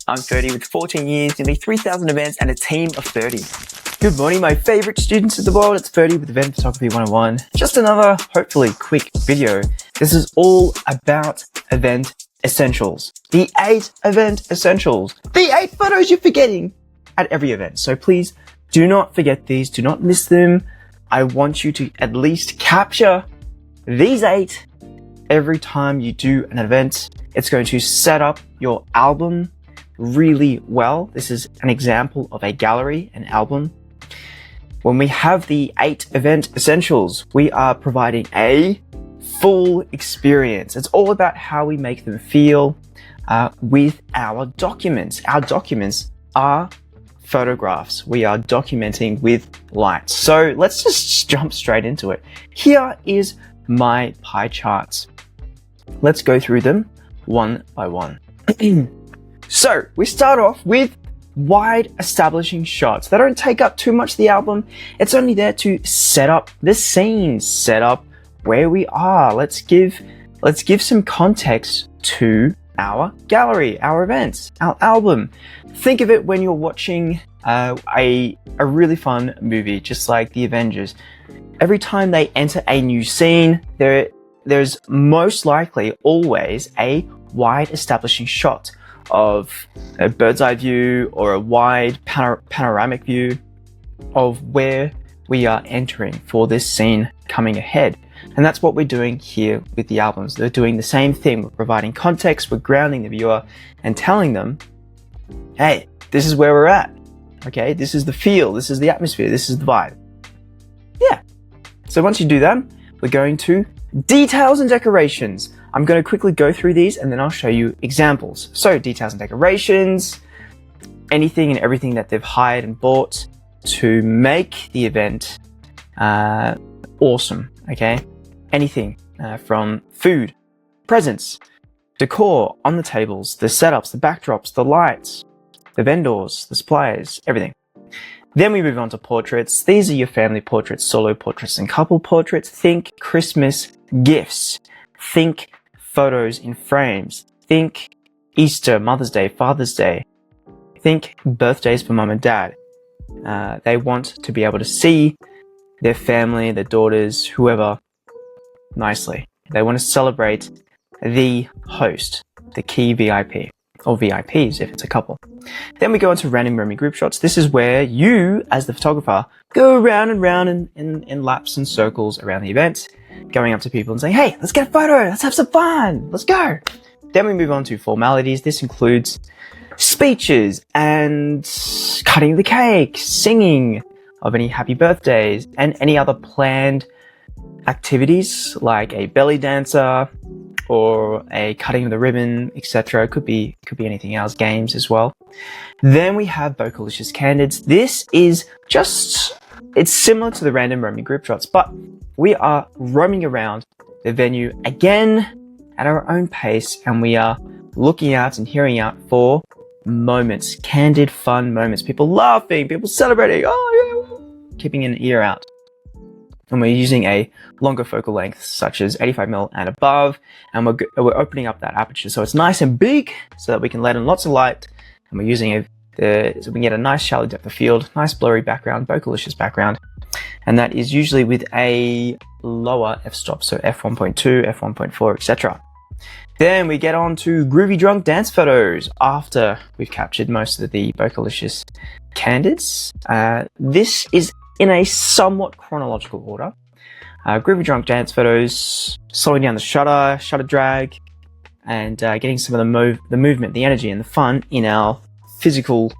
I'm Ferdi with 14 years, nearly 3,000 events, and a team of 30. Good morning, my favorite students in the world. It's Ferdi with Event Photography 101. Just another, hopefully, quick video. This is all about event essentials. The 8 event essentials. The 8 photos you're forgetting at every event. So please do not forget these. Do not miss them. I want you to at least capture these 8 every time you do an event. It's going to set up your album really well. This is an example of a gallery, an album. When we have the 8 event essentials, we are providing a full experience. It's all about how we make them feel with our documents. Our documents are photographs. We are documenting with light. So let's just jump straight into it. Here is my pie charts. Let's go through them one by one. So we start off with wide establishing shots. They don't take up too much of the album. It's only there to set up the scene, set up where we are. Let's give some context to our gallery, our events, our album. Think of it when you're watching a really fun movie, just like the Avengers. Every time they enter a new scene, there's most likely always a wide establishing shot of a bird's eye view or a wide panoramic view of where we are entering for this scene coming ahead. And that's what we're doing here with the albums. They're doing the same thing. We're providing context, we're grounding the viewer and telling them, hey, this is where we're at. Okay, this is the feel, this is the atmosphere, this is the vibe. Yeah. So once you do that, we're going to details and decorations. I'm going to quickly go through these and then I'll show you examples. So details and decorations, anything and everything that they've hired and bought to make the event awesome, okay? Anything from food, presents, decor on the tables, the setups, the backdrops, the lights, the vendors, the suppliers, everything. Then we move on to portraits. These are your family portraits, solo portraits, and couple portraits. Think Christmas gifts. Think photos in frames. Think Easter, Mother's Day, Father's Day. Think birthdays for mum and dad. They want to be able to see their family, their daughters, whoever, nicely. They want to celebrate the host, the key VIP, or VIPs if it's a couple. Then we go into random roaming group shots. This is where you, as the photographer, go round and round in laps and circles around the event, going up to people and saying, hey, let's get a photo, let's have some fun, let's go. Then we move on to formalities. This includes speeches and cutting the cake, singing of any happy birthdays, and any other planned activities like a belly dancer or a cutting of the ribbon, etc. Could be anything else, games as well. Then we have Bokehlicious Candids. This is it's similar to the random roaming group shots, but we are roaming around the venue again at our own pace, and we are looking out and hearing out for moments, candid, fun moments. People laughing, people celebrating, oh yeah, keeping an ear out. And we're using a longer focal length, such as 85mm and above, and we're opening up that aperture so it's nice and big, so that we can let in lots of light. And we're using so we can get a nice shallow depth of field, nice blurry background, Bokehlicious background, and that is usually with a lower f-stop, so f1.2, f1.4, etc. Then we get on to groovy drunk dance photos after we've captured most of the Bokehlicious Candids. This is in a somewhat chronological order. Groovy drunk dance photos, slowing down the shutter drag, and getting some of the movement, the energy, and the fun in our physical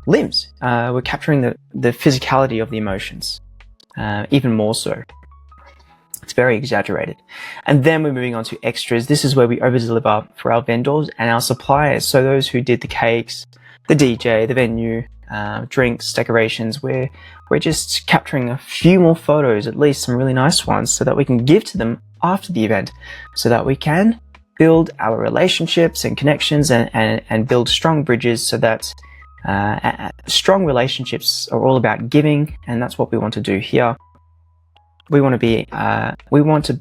limbs. We're capturing the physicality of the emotions, even more so. It's very exaggerated. And then we're moving on to extras. This is where we over-deliver for our vendors and our suppliers. So those who did the cakes, the DJ, the venue, drinks, decorations, we're just capturing a few more photos, at least some really nice ones, so that we can give to them after the event, so that we can build our relationships and connections and build strong bridges, so that strong relationships are all about giving, and that's what we want to do here. We want to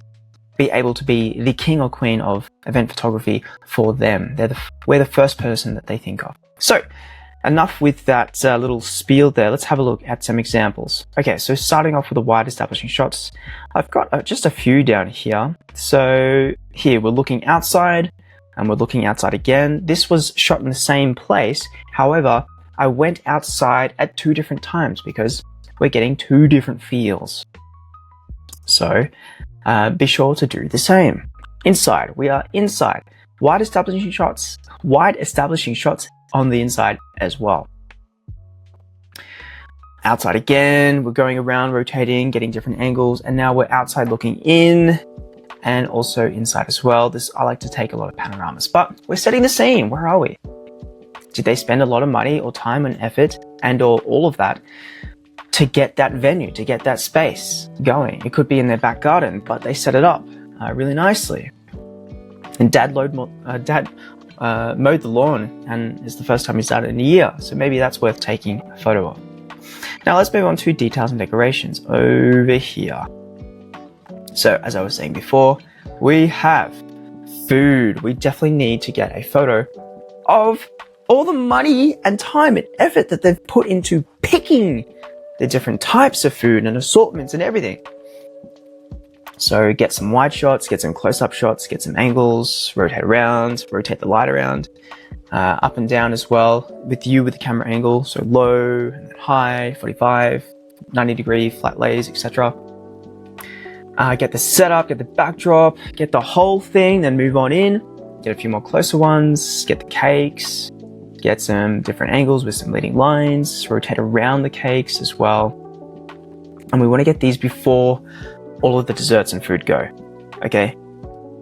be be able to be the king or queen of event photography for them. We're the first person that they think of. So enough with that little spiel there. Let's have a look at some examples. Okay, so starting off with the wide establishing shots, I've got just a few down here. So here we're looking outside and we're looking outside again. This was shot in the same place. However, I went outside at 2 different times because we're getting 2 different feels. So be sure to do the same. Inside, we are inside. Wide establishing shots on the inside as well. Outside again, we're going around, rotating, getting different angles, and now we're outside looking in and also inside as well. I like to take a lot of panoramas, but we're setting the scene. Where are we? Did they spend a lot of money or time and effort and or all of that to get that venue, to get that space going? It could be in their back garden, but they set it up really nicely. And Dad mowed the lawn, and it's the first time he's done it in a year, so maybe that's worth taking a photo of. Now let's move on to details and decorations over here. So as I was saying before, we have food. We definitely need to get a photo of all the money and time and effort that they've put into picking the different types of food and assortments and everything. So get some wide shots, get some close-up shots, get some angles, rotate around, rotate the light around, up and down as well, with the camera angle, so low and then high, 45, 90 degree, flat lays, etc. Get the setup, get the backdrop, get the whole thing, then move on in, get a few more closer ones, get the cakes, get some different angles with some leading lines, rotate around the cakes as well. And we want to get these before all of the desserts and food go, okay?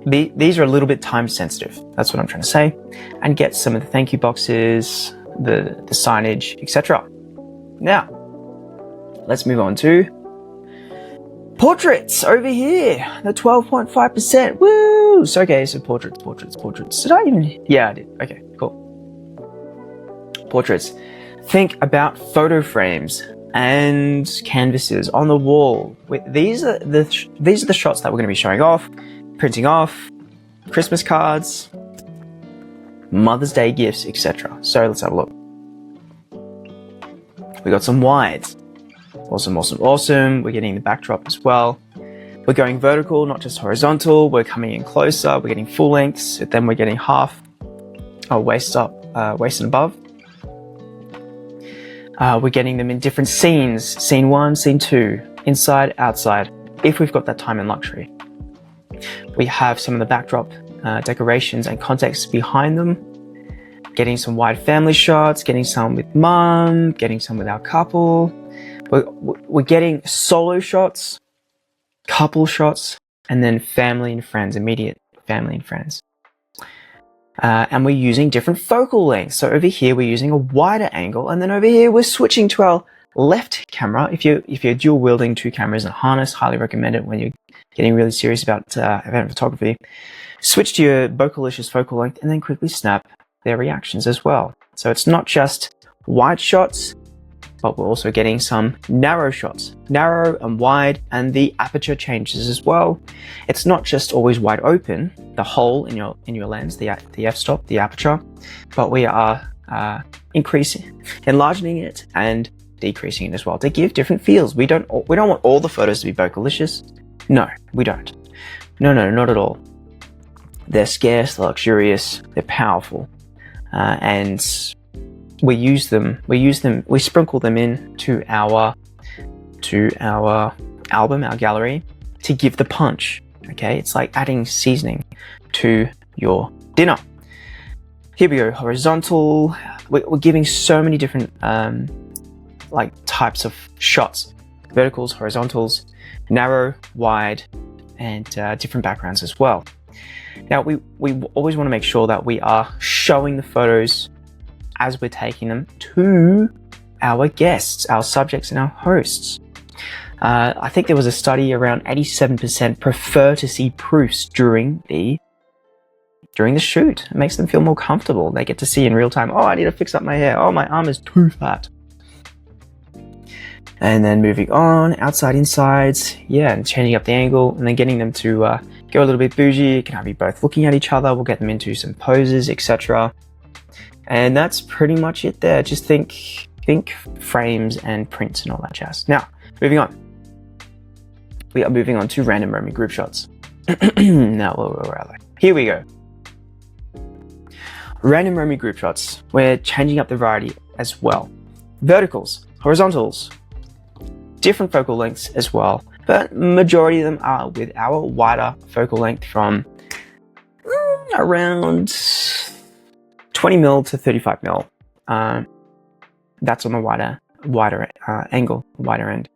These are a little bit time sensitive, that's what I'm trying to say. And get some of the thank you boxes, the signage, etc. Now, let's move on to portraits over here, the 12.5%, woo! So, okay, so portraits. Did I even, yeah, I did, okay, cool. Portraits. Think about photo frames and canvases on the wall. These are the shots that we're going to be showing off, printing off, Christmas cards, Mother's Day gifts, etc. So let's have a look. We got some wides. Awesome. We're getting the backdrop as well. We're going vertical, not just horizontal. We're coming in closer. We're getting full lengths. Then we're getting half, waist up, waist and above. We're getting them in different scenes, scene 1, scene 2, inside, outside, if we've got that time and luxury. We have some of the backdrop decorations and context behind them, getting some wide family shots, getting some with mum, getting some with our couple. We're getting solo shots, couple shots, and then family and friends, immediate family and friends. And we're using different focal lengths. So over here, we're using a wider angle. And then over here, we're switching to our left camera. If you're dual wielding 2 cameras in a harness, highly recommend it when you're getting really serious about event photography. Switch to your Bokehlicious focal length and then quickly snap their reactions as well. So it's not just wide shots, but we're also getting some narrow shots, narrow and wide, and the aperture changes as well. It's not just always wide open, the hole in your lens, the f-stop, the aperture, but we are enlarging it and decreasing it as well to give different feels. We don't want all the photos to be Bokehlicious. No, we don't. No, not at all. They're scarce, they're luxurious, they're powerful, and we sprinkle them in to our album, our gallery, to give the punch. Okay, it's like adding seasoning to your dinner. Here we go, horizontal. We're giving so many different like types of shots: verticals, horizontals, narrow, wide, and different backgrounds as well. Now we always want to make sure that we are showing the photos as we're taking them to our guests, our subjects, and our hosts. I think there was a study around 87% prefer to see proofs during the shoot. It makes them feel more comfortable. They get to see in real time, oh, I need to fix up my hair. Oh, my arm is too fat. And then moving on, outside, inside, yeah, and changing up the angle, and then getting them to go a little bit bougie, can have you both looking at each other, we'll get them into some poses, etc. And that's pretty much it there. Just think frames and prints and all that jazz. Now, moving on. We are moving on to random roaming group shots. Now, where are they? Here we go. Random roaming group shots. We're changing up the variety as well. Verticals, horizontals, different focal lengths as well, but majority of them are with our wider focal length from around 20mm to 35mm. That's on the wider angle, wider end.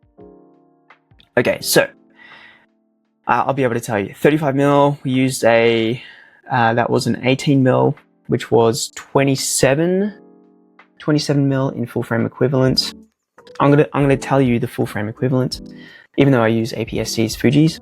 Okay, so I'll be able to tell you 35mm. We used that was an 18mm, which was 27mm in full frame equivalent. I'm gonna tell you the full frame equivalent, even though I use APS-C's Fuji's.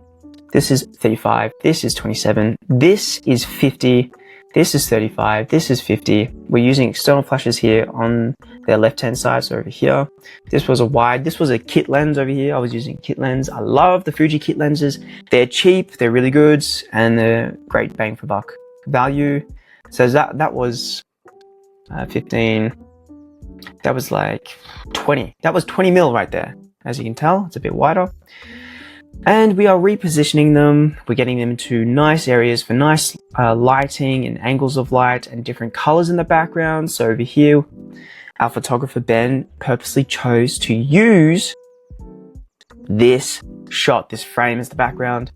This is 35, this is 27, this is 50, this is 35, this is 50. We're using external flashes here on their left-hand side, so over here. This was a wide, this was a kit lens over here. I was using kit lens. I love the Fuji kit lenses. They're cheap, they're really good, and they're great bang for buck value. So that was 15, that was like 20. That was 20mm right there. As you can tell, it's a bit wider. And we are repositioning them. We're getting them into nice areas for nice lighting and angles of light and different colors in the background. So over here, our photographer Ben purposely chose to use this shot, this frame as the background,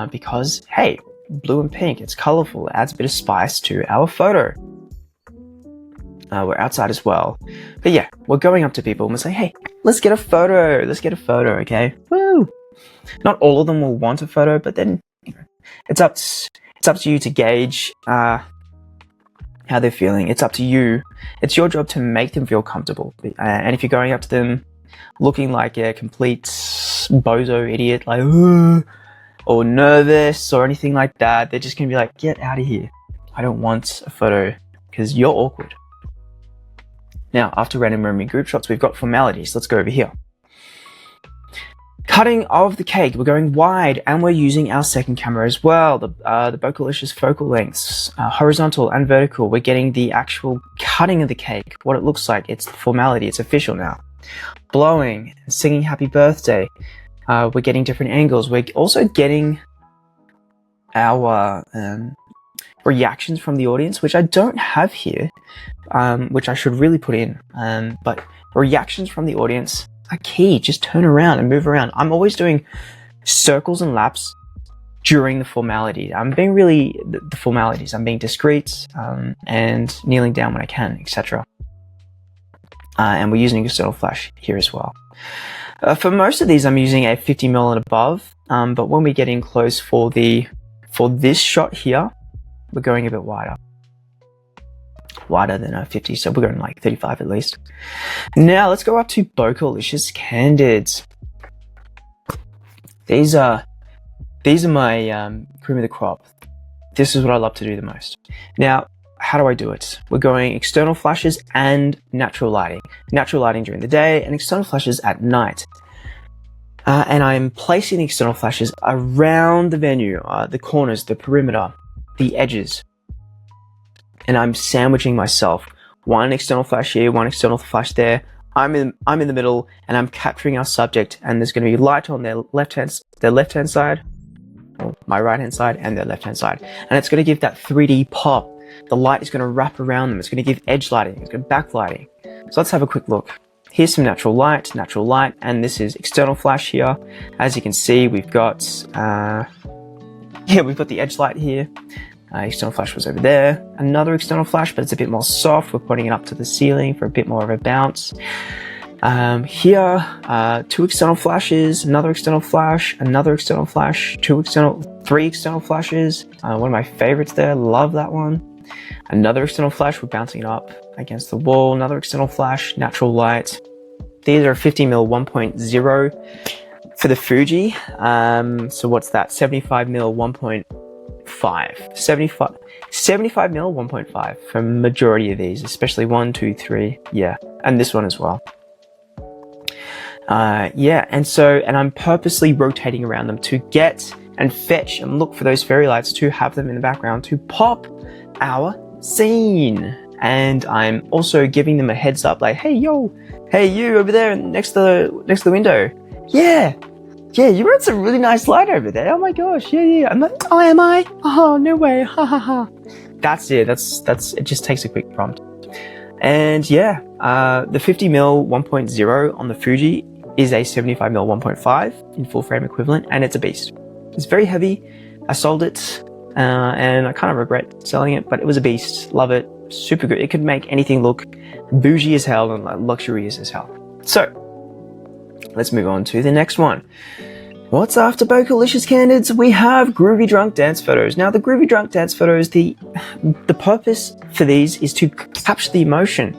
because, hey, blue and pink, it's colorful. It adds a bit of spice to our photo. We're outside as well. But yeah, we're going up to people and we're saying, hey, let's get a photo. Let's get a photo, okay? Woo! Not all of them will want a photo, but then it's up to you to gauge how they're feeling. It's up to you. It's your job to make them feel comfortable. And if you're going up to them looking like a complete bozo idiot, like, or nervous or anything like that, they're just gonna be like, get out of here. I don't want a photo because you're awkward. Now, after random roaming group shots, we've got formalities. Let's go over here. Cutting of the cake, we're going wide and we're using our second camera as well, the Bokehlicious focal lengths, horizontal and vertical. We're getting the actual cutting of the cake, what it looks like. It's the formality, it's official now. Blowing, singing happy birthday. We're getting different angles. We're also getting our reactions from the audience, which I don't have here, which I should really put in. But reactions from the audience are key. Just turn around and move around. I'm always doing circles and laps during the formality. I'm being really the formalities. I'm being discreet and kneeling down when I can, etc. And we're using external flash here as well. For most of these, I'm using a 50mm and above. But when we get in close for this shot here, we're going a bit wider than a 50, so we're going like 35 at least. Now let's go up to Bokehlicious Candids. These are my cream of the crop. This is what I love to do the most. Now, how do I do it? We're going external flashes and natural lighting. Natural lighting during the day and external flashes at night. And I'm placing the external flashes around the venue, the corners, the perimeter, the edges. And I'm sandwiching myself. One external flash here, one external flash there. I'm in the middle and I'm capturing our subject, and there's going to be light on their left hand side, or my right hand side, and their left hand side. And it's going to give that 3D pop. The light is going to wrap around them. It's going to give edge lighting. It's going to backlighting. So let's have a quick look. Here's some natural light, and this is external flash here. As you can see, we've got the edge light here. External flash was over there. Another external flash, but it's a bit more soft. We're putting it up to the ceiling for a bit more of a bounce. Here, two external flashes, another external flash, another external flash, three external flashes. One of my favorites there, love that one. Another external flash, we're bouncing it up against the wall. Another external flash, natural light. These are 50mm 1.0 for the Fuji. So what's that? 75mm 1.5. 75mm 1.5 for majority of these, especially 1, 2, 3, yeah, and this one as well. And I'm purposely rotating around them to get and fetch and look for those fairy lights to have them in the background to pop our scene. And I'm also giving them a heads up, like, hey, yo, hey, you over there next to the window. Yeah, you wrote some really nice light over there. Oh my gosh, yeah. I'm like, oh, am I? Oh, no way, ha ha ha. That's it, it just takes a quick prompt. And yeah, the 50mm 1.0 on the Fuji is a 75mm 1.5 in full frame equivalent, and it's a beast. It's very heavy. I sold it, and I kind of regret selling it, but it was a beast. Love it. Super good. It could make anything look bougie as hell and like luxurious as hell. So let's move on to the next one. What's after Bokehlicious Candids? We have Groovy Drunk Dance Photos. Now the Groovy Drunk Dance Photos, the purpose for these is to capture the emotion.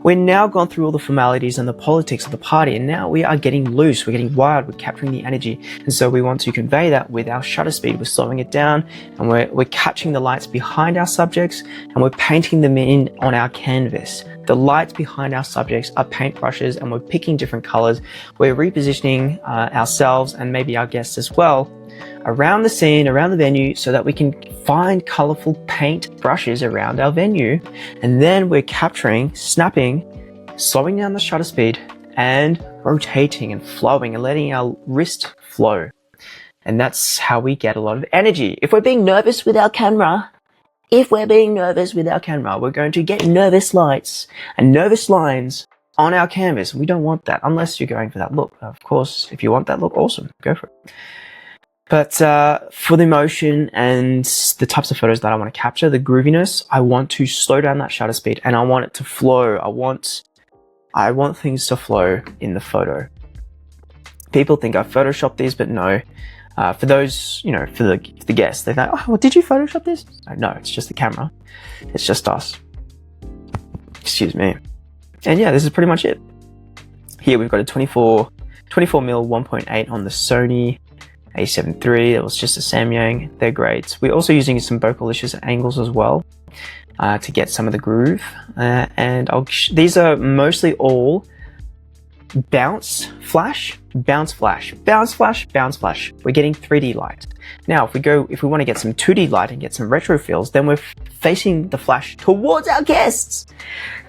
We're now gone through all the formalities and the politics of the party, and now we are getting loose, we're getting wild, we're capturing the energy. And so we want to convey that with our shutter speed. We're slowing it down, and we're catching the lights behind our subjects, and we're painting them in on our canvas. The lights behind our subjects are paintbrushes, and we're picking different colors. We're repositioning ourselves and maybe our guests as well around the scene, around the venue, so that we can find colorful paint brushes around our venue. And then we're capturing, snapping, slowing down the shutter speed, and rotating and flowing and letting our wrist flow. And that's how we get a lot of energy. If we're being nervous with our camera, we're going to get nervous lights and nervous lines on our canvas. We don't want that unless you're going for that look. Of course, if you want that look, awesome, go for it. But for the emotion and the types of photos that I want to capture, the grooviness, I want to slow down that shutter speed and I want it to flow. I want things to flow in the photo. People think I photoshopped these, but no. For those, for the guests, they think, oh, well, did you Photoshop this? No, it's just the camera. It's just us. Excuse me. And yeah, this is pretty much it. Here we've got a 24mm 1.8 on the Sony A7 III. It was just a Samyang. They're great. We're also using some Bokehlicious angles as well to get some of the groove. And these are mostly all bounce flash. We're getting 3D light. Now, if we want to get some 2D light and get some retro feels, then we're facing the flash towards our guests.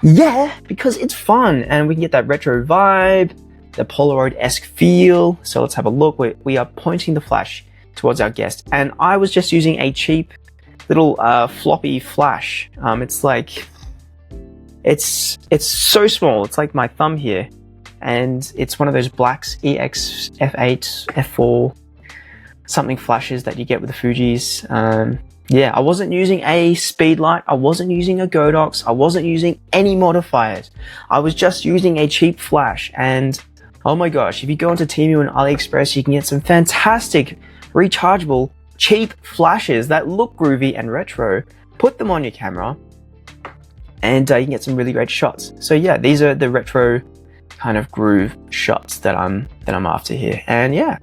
Yeah, because it's fun and we can get that retro vibe, the Polaroid-esque feel. So let's have a look. We are pointing the flash towards our guest, and I was just using a cheap little floppy flash. It's so small. It's like my thumb here, and it's one of those Blacks EX F8 F4 something flashes that you get with the Fujis. Yeah, I wasn't using a speed light, I wasn't using a Godox, I wasn't using any modifiers. I was just using a cheap flash, and oh my gosh, if you go onto Temu and AliExpress, you can get some fantastic rechargeable cheap flashes that look groovy and retro. Put them on your camera and you can get some really great shots. So yeah, these are the retro kind of groove shots that I'm after here. And yeah,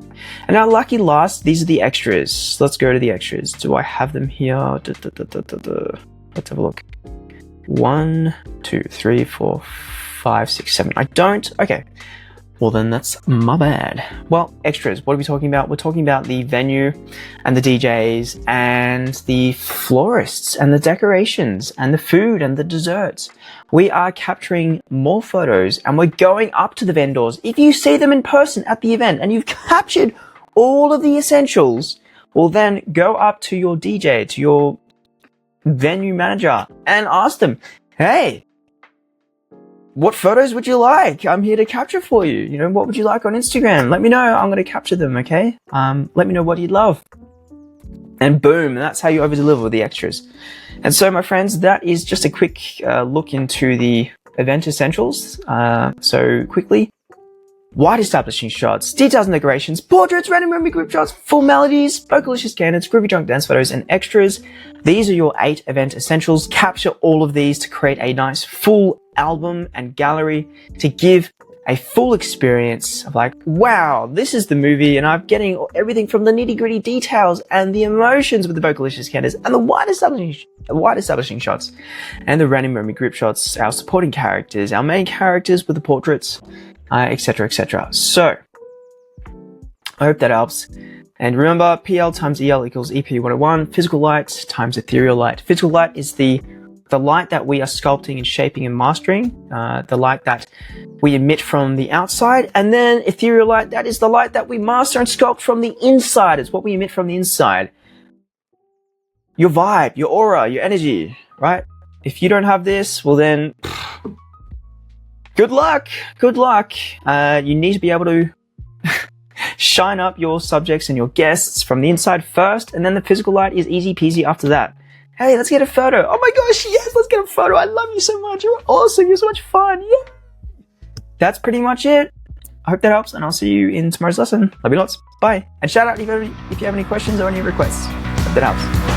and now lucky last, these are the extras. Let's go to the extras. Do I have them here? Let's have a look. 1, 2, 3, 4, 5, 6, 7. I don't. Okay, well then that's my bad. Well, extras, what are we talking about? We're talking about the venue and the DJs and the florists and the decorations and the food and the desserts. We are capturing more photos and we're going up to the vendors. If you see them in person at the event and you've captured all of the essentials, well then go up to your DJ, to your venue manager, and ask them, hey, what photos would you like? I'm here to capture for you. What would you like on Instagram? Let me know. I'm going to capture them, okay? Let me know what you'd love. And boom, that's how you over-deliver with the extras. And so, my friends, that is just a quick look into the event essentials. So, quickly, wide establishing shots, details and decorations, portraits, random memory group shots, formalities, Bokehlicious Candids, Groovy Drunk Dance Photos, and extras. These are your 8 event essentials. Capture all of these to create a nice full album and gallery to give a full experience of like, wow, this is the movie, and I'm getting everything from the nitty-gritty details and the emotions with the Bokehlicious Candids and the wide establishing shots and the random memory group shots, our supporting characters, our main characters with the portraits, etc., etc. So I hope that helps. And remember, PL times EL equals EP101, physical light times ethereal light. Physical light is the light that we are sculpting and shaping and mastering, the light that we emit from the outside, and then ethereal light, that is the light that we master and sculpt from the inside. It's what we emit from the inside. Your vibe, your aura, your energy, right? If you don't have this, well then, good luck, good luck. You need to be able to shine up your subjects and your guests from the inside first, and then the physical light is easy peasy after that. Hey, let's get a photo. Oh my gosh, yes, let's get a photo. I love you so much. You're awesome. You're so much fun. Yeah. That's pretty much it. I hope that helps, and I'll see you in tomorrow's lesson. Love you lots. Bye. And shout out if you have any questions or any requests. Hope that helps.